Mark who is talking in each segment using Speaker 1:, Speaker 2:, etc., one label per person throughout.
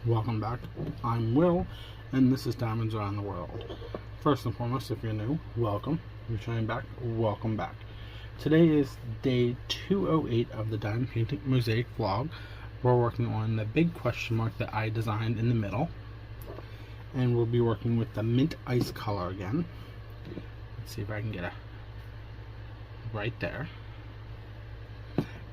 Speaker 1: Welcome back. I'm Will, and this is Diamonds Around the World. First and foremost, if you're new, welcome. If you're returning back, welcome back. Today is day 208 of the Diamond Painting Mosaic vlog. We're working on the big question mark that I designed in the middle. And we'll be working with the mint ice color again. Let's see if I can get a right there.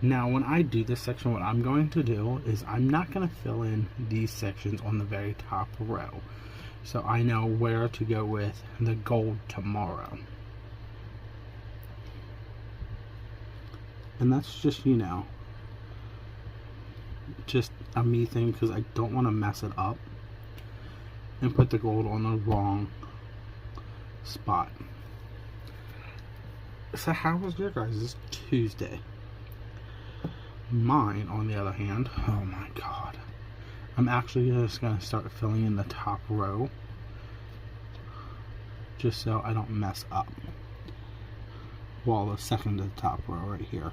Speaker 1: Now, when I do this section, what I'm going to do is I'm not going to fill in these sections on the very top row. So I know where to go with the gold tomorrow. And that's just, just a me thing because I don't want to mess it up and put the gold on the wrong spot. So how was your guys' Tuesday? Mine, on the other hand, oh my god. I'm actually just going to start filling in the top row. Just so I don't mess up. Well, the second to the top row right here.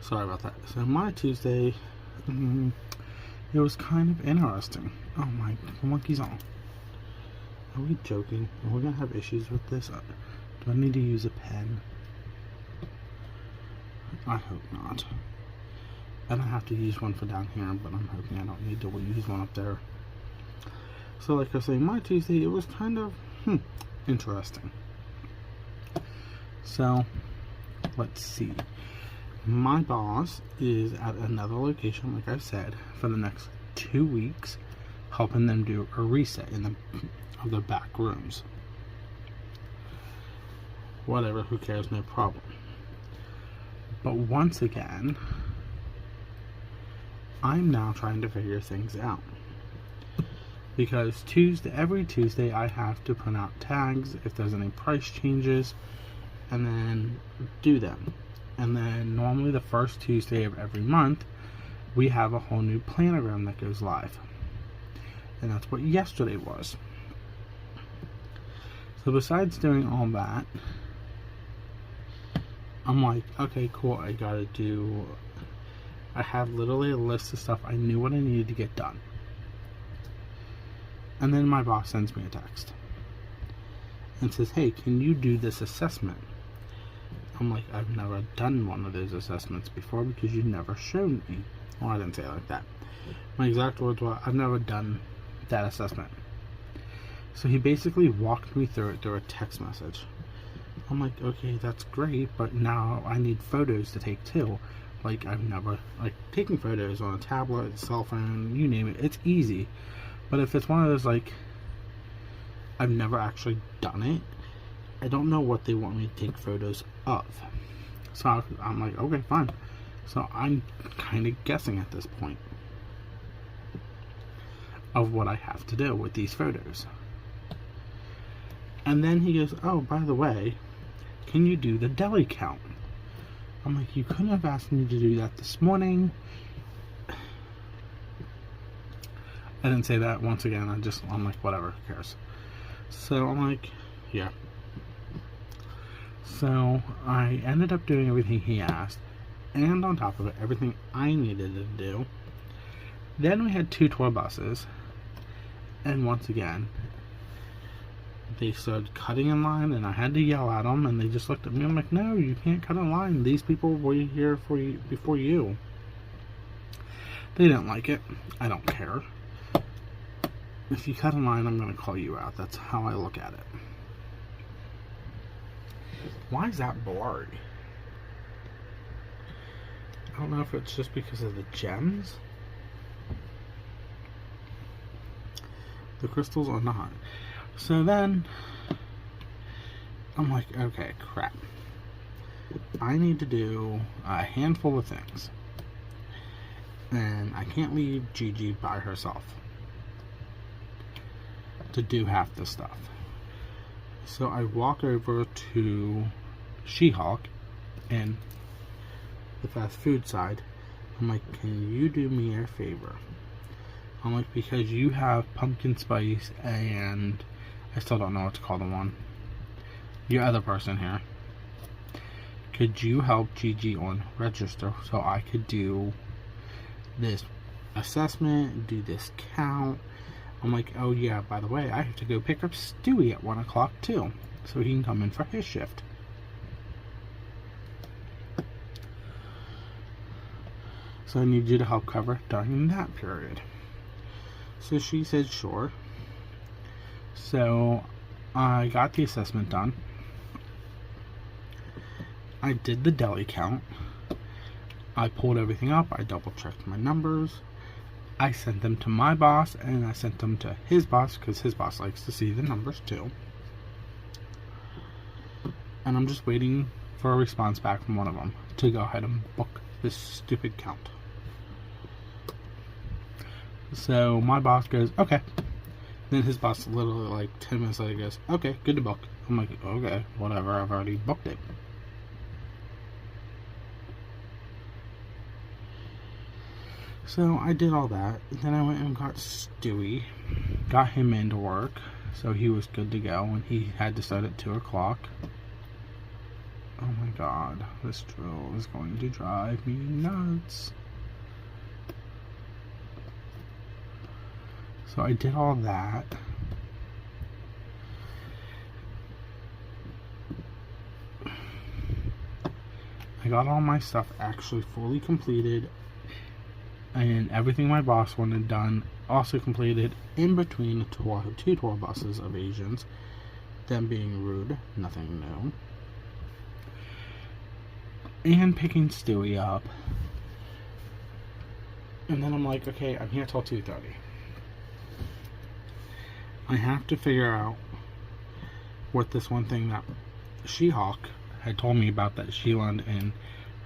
Speaker 1: Sorry about that. So my Tuesday, it was kind of interesting. Oh my, the monkey's on. Are we joking? Are we going to have issues with this? Do I need to use a pen? I hope not. And I have to use one for down here, but I'm hoping I don't need to use one up there. So like I was saying, my Tuesday, it was kind of interesting. So let's see. My boss is at another location, like I said, for the next 2 weeks, helping them do a reset in of their back rooms. Whatever, who cares, no problem. But once again, I'm now trying to figure things out. Because every Tuesday I have to print out tags if there's any price changes and then do them. And then normally the first Tuesday of every month we have a whole new planogram that goes live. And that's what yesterday was. So besides doing all that, I'm like, okay, cool, I have literally a list of stuff I knew what I needed to get done. And then my boss sends me a text and says, hey, can you do this assessment? I'm like, I've never done one of those assessments before because you never showed me. Well, I didn't say it like that. My exact words were, I've never done that assessment. So he basically walked me through it through a text message. I'm like, okay, that's great, but now I need photos to take too. Like, I've never, taking photos on a tablet, a cell phone, you name it, it's easy. But if it's one of those, I've never actually done it, I don't know what they want me to take photos of. So I'm like, okay, fine. So I'm kind of guessing at this point of what I have to do with these photos. And then he goes, oh, by the way, can you do the deli count? I'm like, you couldn't have asked me to do that this morning. I didn't say that once again. I'm like, whatever, who cares? So I'm like, yeah. So I ended up doing everything he asked, and on top of it, everything I needed to do. Then we had 2 tour buses, and once again, they started cutting in line, and I had to yell at them, and they just looked at me. I'm like, no, you can't cut in line. These people were here before you. They didn't like it. I don't care. If you cut in line, I'm going to call you out. That's how I look at it. Why is that blurry? I don't know if it's just because of the gems. The crystals are not. So then, I'm like, okay, crap. I need to do a handful of things. And I can't leave Gigi by herself to do half the stuff. So I walk over to She-Hulk in the fast food side. I'm like, can you do me a favor? I'm like, because you have pumpkin spice and I still don't know what to call the one. Your other person here. Could you help Gigi on register so I could do this assessment, do this count. I'm like, oh yeah, by the way, I have to go pick up Stewie at 1 o'clock too, so he can come in for his shift. So I need you to help cover during that period. So she said sure. So I got the assessment done. I did the deli count. I pulled everything up. I double checked my numbers. I sent them to my boss, and I sent them to his boss because his boss likes to see the numbers too. And I'm just waiting for a response back from one of them to go ahead and book this stupid count. So my boss goes, okay. Then his boss literally like 10 minutes later goes, okay, good to book. I'm like, okay, whatever, I've already booked it. So I did all that. Then I went and got Stewie, got him into work, so he was good to go, and he had to start at 2 o'clock. Oh my god, this drill is going to drive me nuts. So I did all that. I got all my stuff actually fully completed, and everything my boss wanted done also completed in between two tour buses of Asians, them being rude, nothing new, and picking Stewie up. And then I'm like, okay, I'm here till 2:30. I have to figure out what this one thing that She-Hawk had told me about that she learned in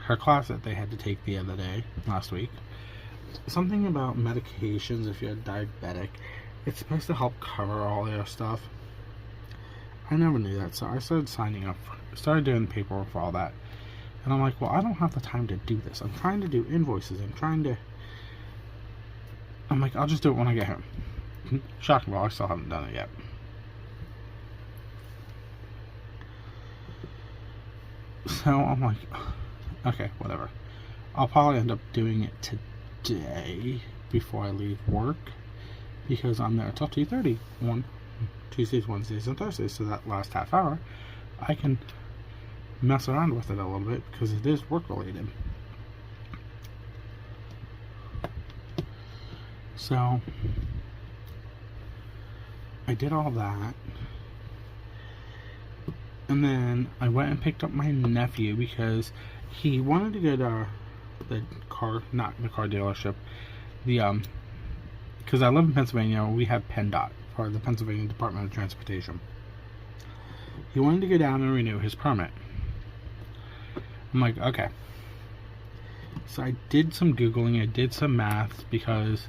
Speaker 1: her class that they had to take the other day, last week. Something about medications if you're diabetic. It's supposed to help cover all their stuff. I never knew that, so I started signing up, started doing the paperwork for all that. And I'm like, well, I don't have the time to do this. I'm trying to do invoices. I'm like, I'll just do it when I get home. Shocking, well, I still haven't done it yet. So I'm like, okay, whatever. I'll probably end up doing it today before I leave work, because I'm there until 2:30 on Tuesdays, Wednesdays, and Thursdays. So that last half hour, I can mess around with it a little bit because it is work related. So I did all that, and then I went and picked up my nephew because he wanted to go to the car, not the car dealership, because I live in Pennsylvania. We have PennDOT, for the Pennsylvania Department of Transportation. He wanted to go down and renew his permit. I'm like, okay. So I did some Googling, I did some math, because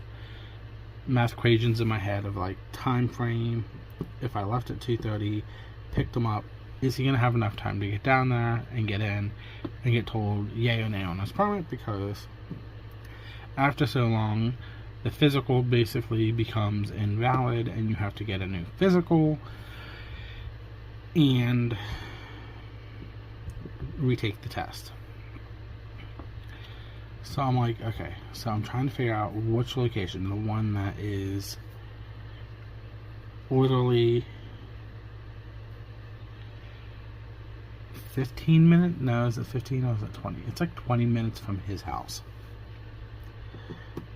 Speaker 1: math equations in my head of like time frame. If I left at 2:30, picked him up, is he going to have enough time to get down there and get in and get told yay or nay on his permit? Because after so long, the physical basically becomes invalid and you have to get a new physical and retake the test. So I'm like, okay, so I'm trying to figure out which location, the one that is literally 15 minutes, no, is it 15 or is it 20? It's like 20 minutes from his house.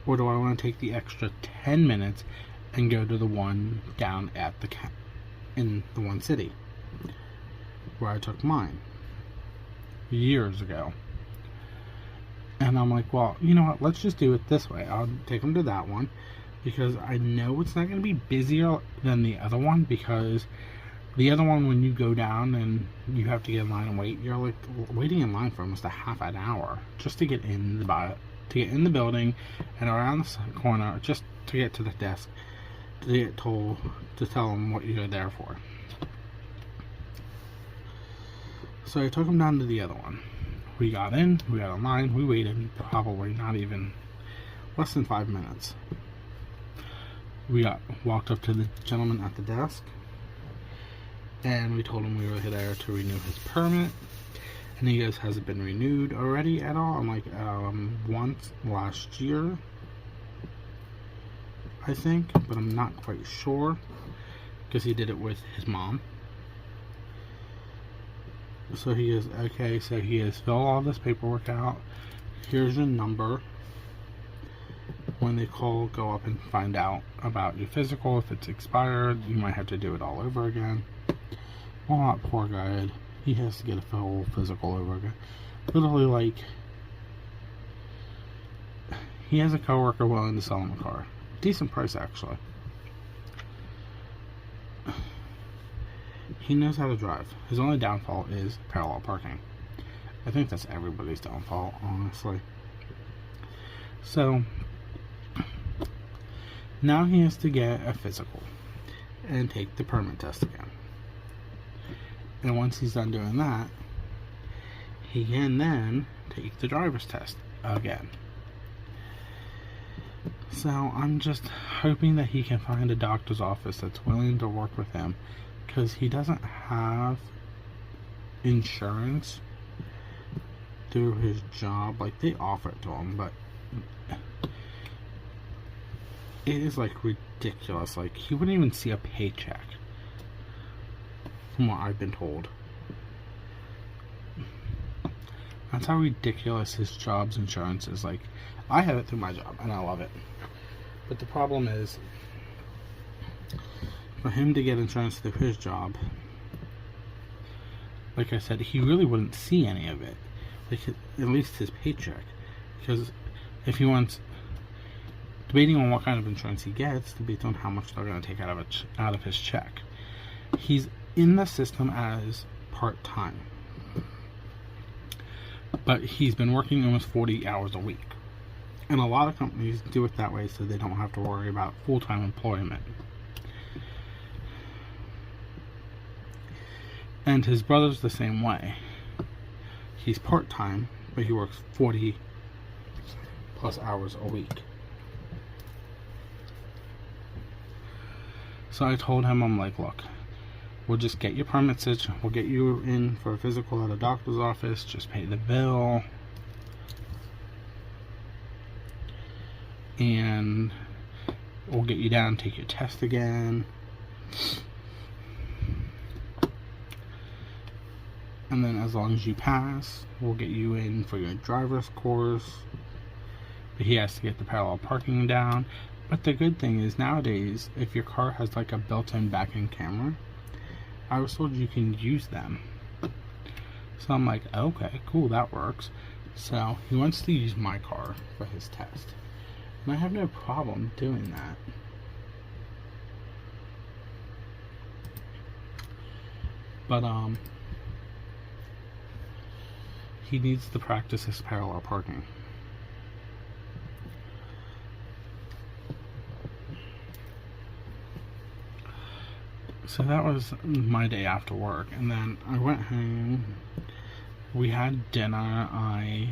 Speaker 1: Or do I want to take the extra 10 minutes and go to the one down at in the one city where I took mine years ago? And I'm like, well, you know what, let's just do it this way. I'll take them to that one because I know it's not going to be busier than the other one, because the other one, when you go down and you have to get in line and wait, you're like waiting in line for almost a half an hour just to get in the building and around the corner just to get to the desk to get told to tell them what you're there for. So I took him down to the other one. We got in, we got in line, we waited probably not even less than 5 minutes. We walked up to the gentleman at the desk, and we told him we were there to renew his permit. And he goes, has it been renewed already at all? I'm like, once last year. I think, but I'm not quite sure because he did it with his mom. So he is, okay, so he has filled all this paperwork out. Here's your number. When they call, go up and find out about your physical. If it's expired, you might have to do it all over again. Well, that poor guy, he has to get a full physical over again. Literally, like, he has a coworker willing to sell him a car. Decent price, actually. He knows how to drive. His only downfall is parallel parking. I think that's everybody's downfall, honestly. So, now he has to get a physical and take the permit test again. And once he's done doing that, he can then take the driver's test again. So I'm just hoping that he can find a doctor's office that's willing to work with him, because he doesn't have insurance through his job. Like, they offer it to him, but it is like ridiculous. Like, he wouldn't even see a paycheck, from what I've been told. That's how ridiculous his job's insurance is. Like, I have it through my job and I love it, but the problem is, for him to get insurance through his job, like I said, he really wouldn't see any of it, like at least his paycheck, because if he wants, debating on what kind of insurance he gets, debates on how much they're going to take out of his check. He's in the system as part-time, but he's been working almost 40 hours a week, and a lot of companies do it that way so they don't have to worry about full-time employment. And his brother's the same way. He's part-time, but he works 40 plus hours a week. So I told him, I'm like, look, we'll just get your permit stitched, we'll get you in for a physical at a doctor's office, just pay the bill, and we'll get you down, take your test again, and then as long as you pass, we'll get you in for your driver's course. But he has to get the parallel parking down. But the good thing is, nowadays, if your car has like a built-in back-end camera, I was told you can use them. So I'm like, okay, cool, that works. So he wants to use my car for his test, and I have no problem doing that. But he needs to practice his parallel parking. So that was my day after work, and then I went home, we had dinner, I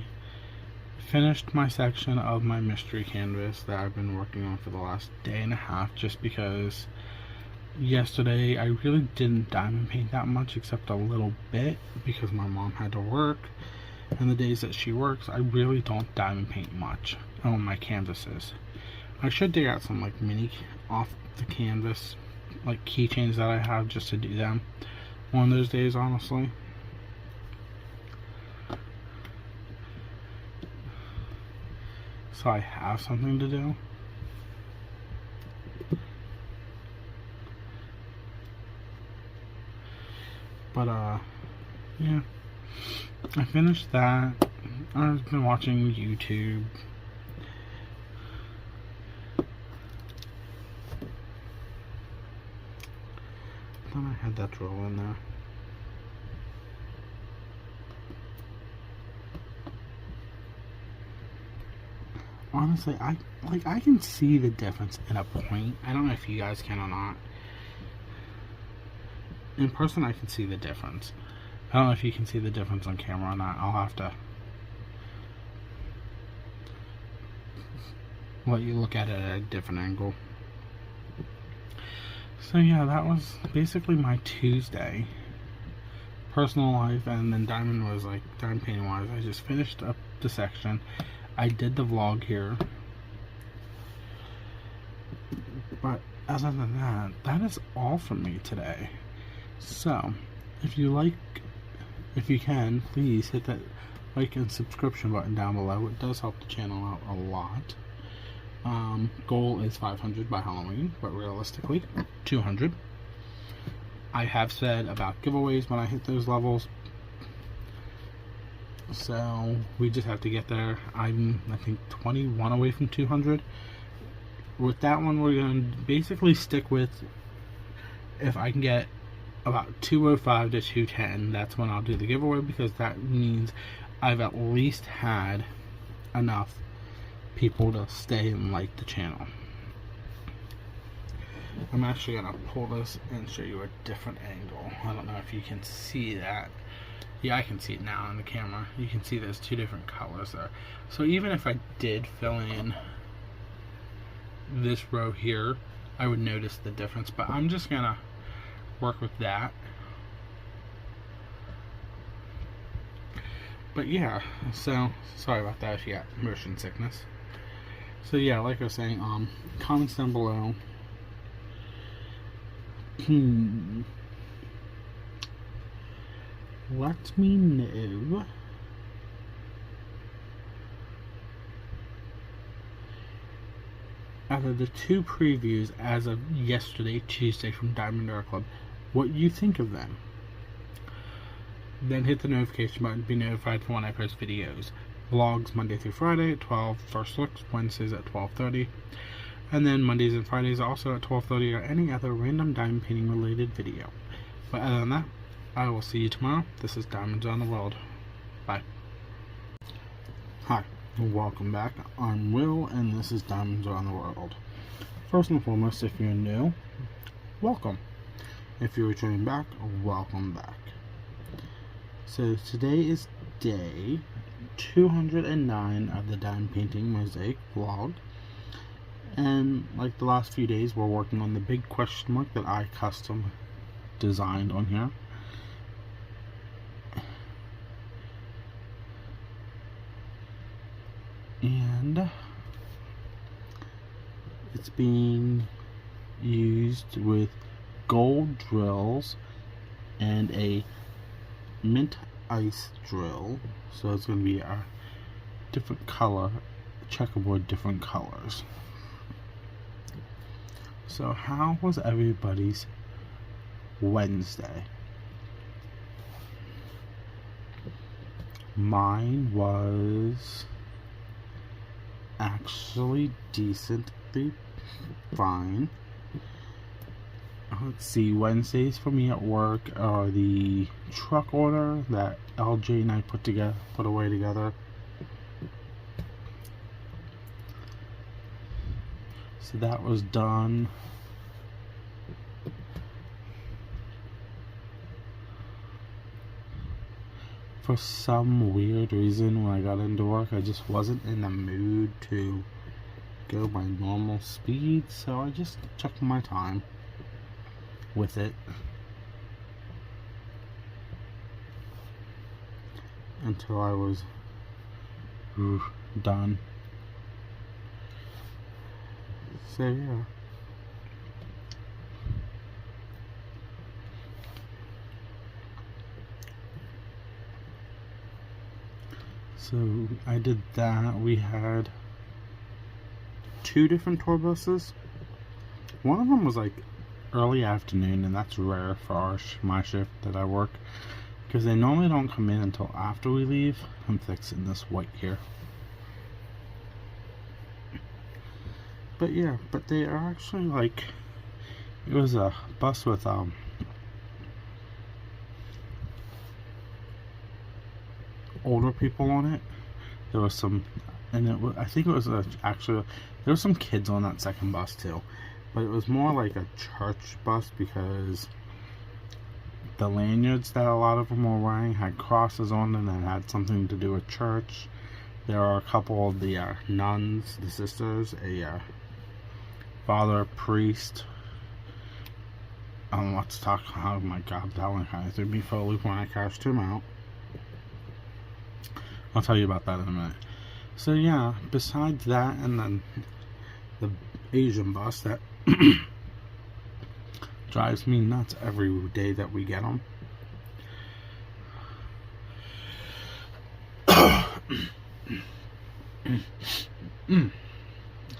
Speaker 1: finished my section of my mystery canvas that I've been working on for the last day and a half, just because yesterday I really didn't diamond paint that much, except a little bit, because my mom had to work, and the days that she works, I really don't diamond paint much on my canvases. I should dig out some like mini off the canvas, like keychains that I have, just to do them one of those days, honestly. So I have something to do. But yeah, I finished that. I've been watching YouTube. I thought I had that drill in there. Honestly, I can see the difference in a point. I don't know if you guys can or not. In person, I can see the difference. I don't know if you can see the difference on camera or not. I'll have to let you look at it at a different angle. So yeah, that was basically my Tuesday. Personal life, and then diamond was like, diamond painting wise, I just finished up the section. I did the vlog here. other than that, that is all from me today. So, if you can, please hit that like and subscription button down below. It does help the channel out a lot. Goal is 500 by Halloween, but realistically, 200. I have said about giveaways when I hit those levels. So, we just have to get there. I'm, I think, 21 away from 200. With that one, we're going to basically stick with, if I can get about 205 to 210, that's when I'll do the giveaway, because that means I've at least had enough people to stay and like the channel. I'm actually going to pull this and show you a different angle. I don't know if you can see that. Yeah, I can see it now on the camera. You can see there's two different colors there. So even if I did fill in this row here, I would notice the difference, but I'm just going to work with that. But yeah, so sorry about that if you got motion sickness. So yeah, like I was saying, comments down below. Let me know out of the two previews as of yesterday, Tuesday, from Diamond Door Club, what you think of them. Then hit the notification button to be notified for when I post videos. Vlogs Monday through Friday at 12, first looks Wednesdays at 12:30, and then Mondays and Fridays also at 12:30, or any other random diamond painting related video. But other than that, I will see you tomorrow. This is Diamonds on the World. Bye. Hi, welcome back. I'm Will, and this is Diamonds on the World. First and foremost, if you're new, welcome. If you're returning back, welcome back. So today is day 209 of the Diamond Painting Mosaic vlog. And like the last few days, we're working on the big question mark that I custom designed on here. And it's being used with gold drills and a mint ice drill, so it's going to be a different color, checkerboard, different colors. So how was everybody's Wednesday? Mine was actually decently fine. Let's see, Wednesdays for me at work are the truck order that LJ and I put away together. So that was done. For some weird reason, when I got into work, I just wasn't in the mood to go my normal speed, so I just took my time with it until I was done. So yeah. So I did that. We had two different tour buses. One of them was like early afternoon, and that's rare for my shift that I work, because they normally don't come in until after we leave. I'm fixing this white here. But yeah, but they are actually like, it was a bus with older people on it. There was some, and it was, I think it was actually, there were some kids on that second bus too. But it was more like a church bus, because the lanyards that a lot of them were wearing had crosses on them that had something to do with church. There are a couple of the nuns, the sisters, a father, a priest. Let's talk. Oh my god, that one kind of threw me for a loop when I cashed him out. I'll tell you about that in a minute. So yeah, besides that, and then the Asian bus that Drives me nuts every day that we get them.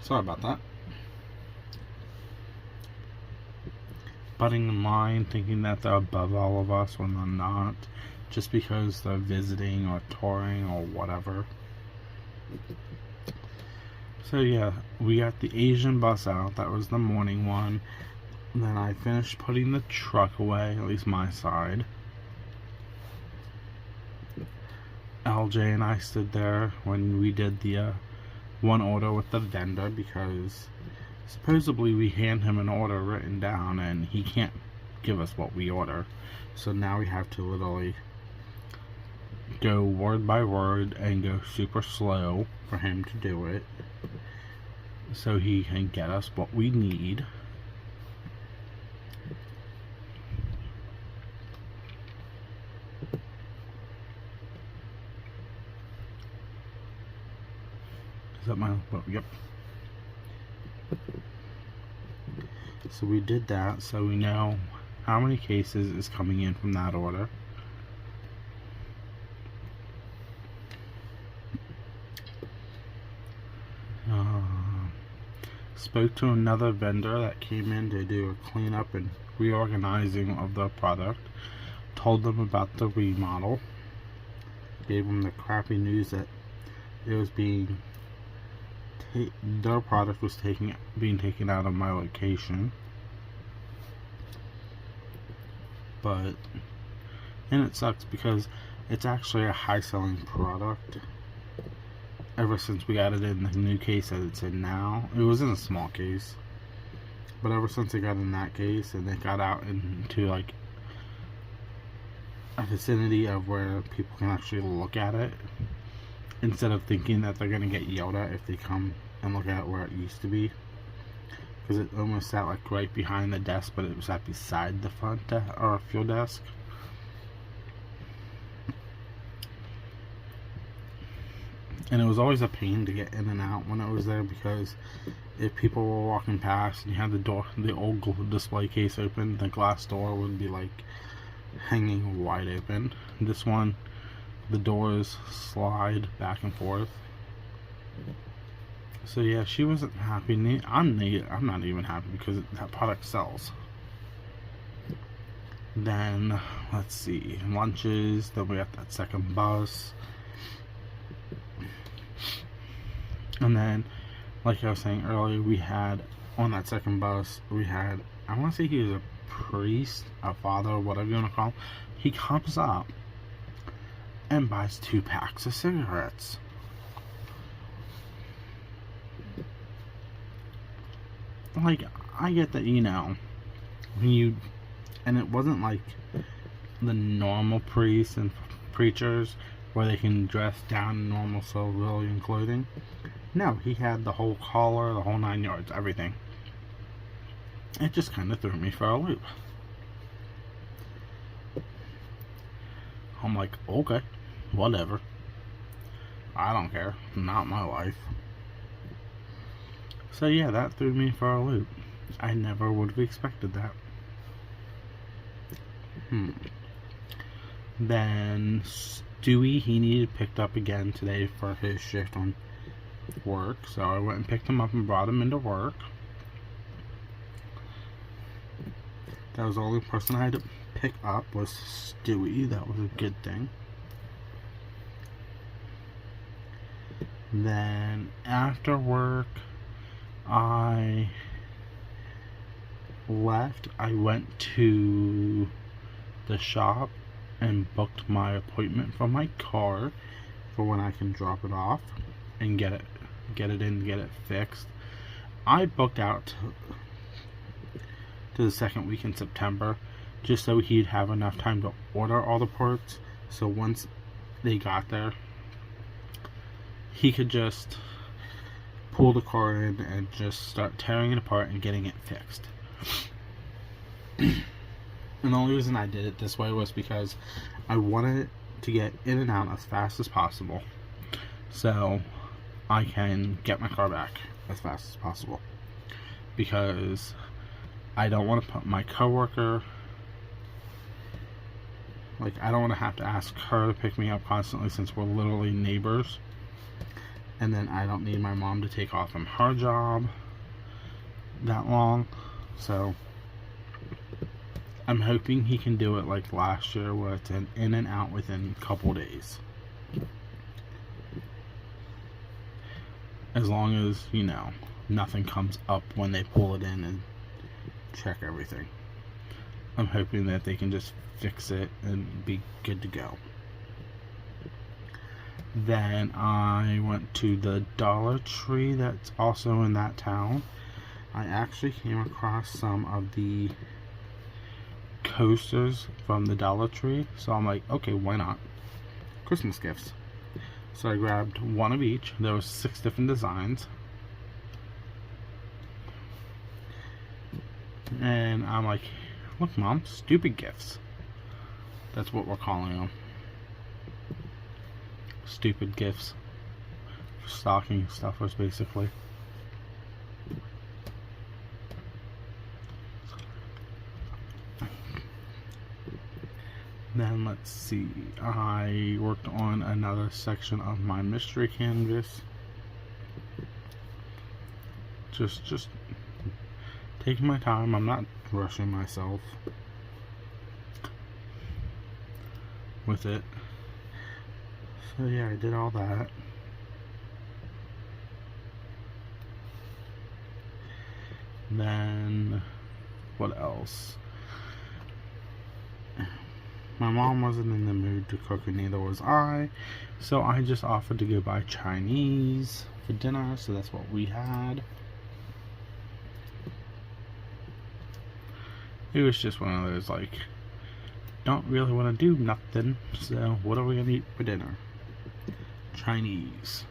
Speaker 1: Sorry about that. Butting in line, thinking that they're above all of us when they're not, just because they're visiting or touring or whatever. So yeah, we got the Asian bus out. That was the morning one. Then I finished putting the truck away, at least my side. LJ and I stood there when we did the one order with the vendor, because supposedly we hand him an order written down and he can't give us what we order. So now we have to literally go word by word and go super slow for him to do it, so he can get us what we need. Is that my... oh, yep. So we did that, so we know how many cases is coming in from that order. Spoke to another vendor that came in to do a cleanup and reorganizing of the product. Told them about the remodel. Gave them the crappy news that it was being their product was being taken out of my location. And it sucks because it's actually a high selling product. Ever since we got it in the new case that it's in now, it was in a small case, but ever since it got in that case and it got out into like a vicinity of where people can actually look at it, instead of thinking that they're gonna get yelled at if they come and look at it where it used to be, because it almost sat like right behind the desk, but it was at beside the front or fuel desk. And it was always a pain to get in and out when it was there, because if people were walking past and you had the old display case open, the glass door would be like hanging wide open. This one, the doors slide back and forth. So yeah, she wasn't happy. I'm not even happy because that product sells. Then let's see, lunches. Then we got that second bus. And then, like I was saying earlier, we had, on that second bus, we had, I want to say he was a priest, a father, whatever you want to call him. He comes up and buys 2 packs of cigarettes. Like, I get that, you know, and it wasn't like the normal priests and preachers where they can dress down in normal civilian clothing. No, he had the whole collar, the whole 9 yards, everything. It just kind of threw me for a loop. I'm like, okay, whatever. I don't care. Not my life. So yeah, that threw me for a loop. I never would have expected that. Then Stewie, he needed picked up again today for his shift on work, so I went and picked him up and brought him into work. That was the only person I had to pick up was Stewie. That was a good thing. Then after work, I left. I went to the shop and booked my appointment for my car for when I can drop it off and get it fixed. I booked out to the second week in September just so he'd have enough time to order all the parts, so once they got there he could just pull the car in and just start tearing it apart and getting it fixed. And the only reason I did it this way was because I wanted to get in and out as fast as possible, so I can get my car back as fast as possible. Because I don't want to put my coworker, like, I don't want to have to ask her to pick me up constantly since we're literally neighbors. And then I don't need my mom to take off from her job that long. So I'm hoping he can do it like last year, where it's an in and out within a couple days. As long as, you know, nothing comes up when they pull it in and check everything. I'm hoping that they can just fix it and be good to go. Then I went to the Dollar Tree that's also in that town. I actually came across some of the coasters from the Dollar Tree, so I'm like, okay, why not? Christmas gifts. So I grabbed one of each. There was 6 different designs. And I'm like, look, Mom, stupid gifts. That's what we're calling them. Stupid gifts. Stocking stuffers, basically. Then let's see, I worked on another section of my mystery canvas. Just taking my time. I'm not rushing myself with it. So yeah, I did all that. Then what else? My mom wasn't in the mood to cook, and neither was I, so I just offered to go buy Chinese for dinner, so that's what we had. It was just one of those, like, don't really want to do nothing, so what are we going to eat for dinner? Chinese.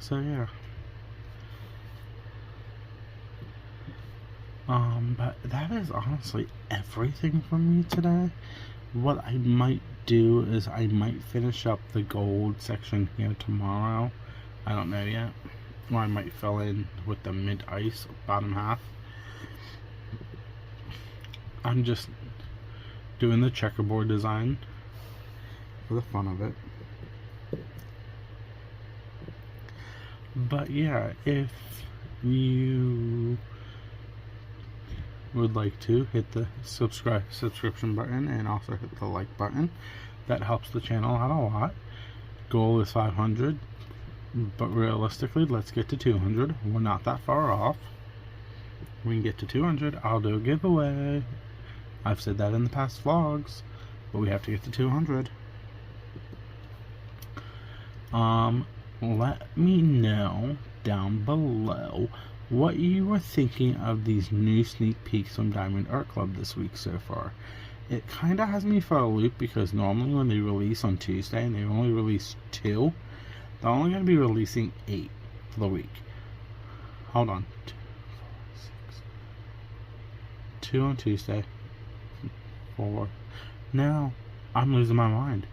Speaker 1: So yeah. But that is honestly everything from me today. What I might do is I might finish up the gold section here tomorrow. I don't know yet. Or I might fill in with the mid ice bottom half. I'm just doing the checkerboard design for the fun of it. But yeah, if you would like to hit the subscription button and also hit the like button, that helps the channel out a lot. Goal is 500, but realistically, let's get to 200. We're not that far off. We can get to 200, I'll do a giveaway. I've said that in the past vlogs, but we have to get to 200. Let me know down below what you were thinking of these new sneak peeks from Diamond Art Club this week so far. It kind of has me for a loop, because normally when they release on Tuesday and they only release 2, they're only going to be releasing 8 for the week. Hold on. 2, 4, 6. 2 on Tuesday. 4. Now, I'm losing my mind.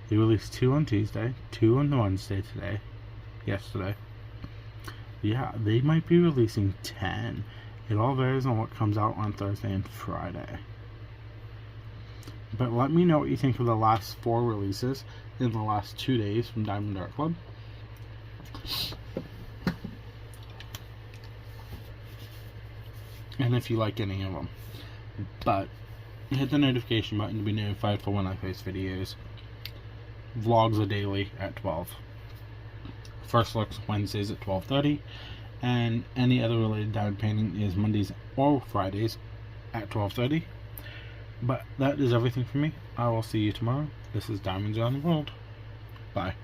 Speaker 1: They released 2 on Tuesday, 2 on Wednesday yesterday. Yeah, they might be releasing 10. It all varies on what comes out on Thursday and Friday. But let me know what you think of the last 4 releases in the last 2 days from Diamond Art Club. And if you like any of them. But hit the notification button to be notified for when I post videos. Vlogs are daily at 12. First looks Wednesdays at 12:30, and any other related diamond painting is Mondays or Fridays at 12:30. But that is everything for me. I will see you tomorrow. This is Diamonds Around the World. Bye.